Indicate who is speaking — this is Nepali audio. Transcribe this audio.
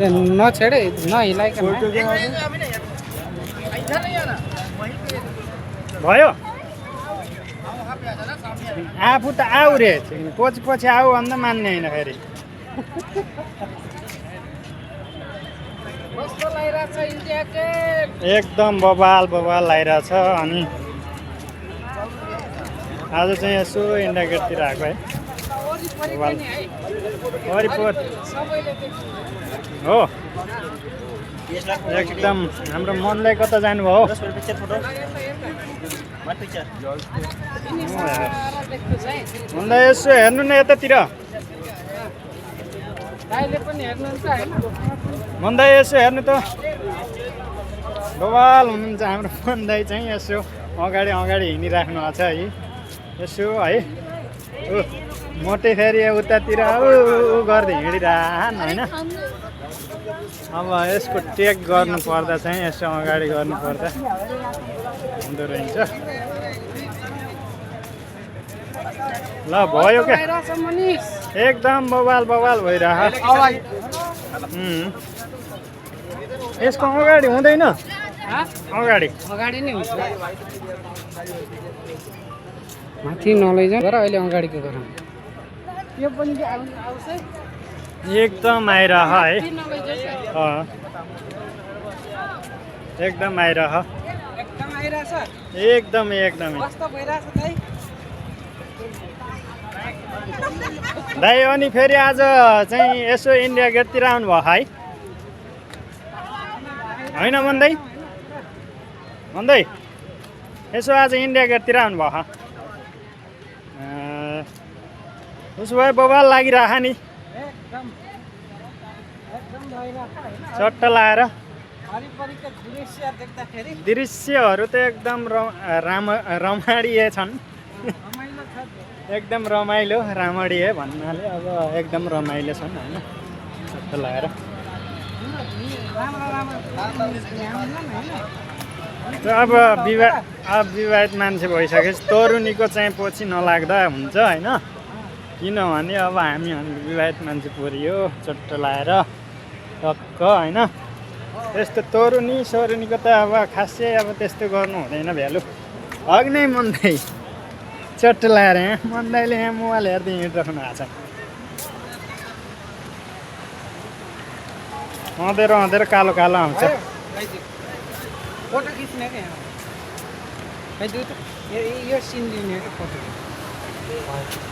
Speaker 1: नछेडे नहिलाइकन
Speaker 2: भयो आफू त आऊ रे पछि पछि आऊ भन्दा मान्ने होइन फेरि एकदम बबाल बबाल लागिरहेछ अनि आज चाहिँ यसो इन्डिया गेटतिर आएको है वरिपरि हो एकदम हाम्रो मनलाई कता जानुभयो भन्दा यसो हेर्नु न यतातिर भन्दा यसो हेर्नु त बवाल हुनुहुन्छ हाम्रो भन्दै चाहिँ यसो अगाडि अगाडि हिँडिराख्नु भएको छ है यसो है मोटे फेरि उतातिर गर्दै हिँडिरहन् होइन अब यसको टेक गर्नु पर्दा चाहिँ यसो अगाडि गर्नु पर्दा हुँदो रहेछ ल भयो क्या एकदम बवाल बवाल भइरह यसको अगाडि हुँदैन अगाडि
Speaker 1: अगाडि नै हुन्छ माथि नलैजाउँ र अहिले अगाडिको गरौँ यो पनि आउँछ
Speaker 2: एकदम आइरह है एकदम आइरह एकदम एकदम दाइ अनि फेरि आज चाहिँ यसो इन्डिया गेटतिर आउनुभयो है होइन भन्दै यसो आज इन्डिया गेटतिर आउनुभयो उसो भए बबाल लागिरह नि चट्ट लाएर दृश्यहरू त एकदम रमाणीय छन् एकदम रमाइलो रामणीय भन्नाले अब एकदम रमाइलो छन् होइन चट्ट लाएर अब विवाहित मान्छे भइसकेपछि तरुनीको चाहिँ पछि नलाग्दा हुन्छ होइन किनभने अब हामी विवाहित मान्छे परियो चट्ट लाएर टक्क होइन त्यस्तो तरुनी सरुनीको त अब खासै अब त्यस्तो गर्नु हुँदैन भ्यालु अग्नै मन्दै चट्ट लाएर यहाँ मन्दाइले यहाँ मोबाइल हेर्दै हिँडिराख्नु भएको छ अँधेरो कालो कालो आउँछ
Speaker 1: फोटो खिच्ने क्या यो सिन लिने क्या फोटो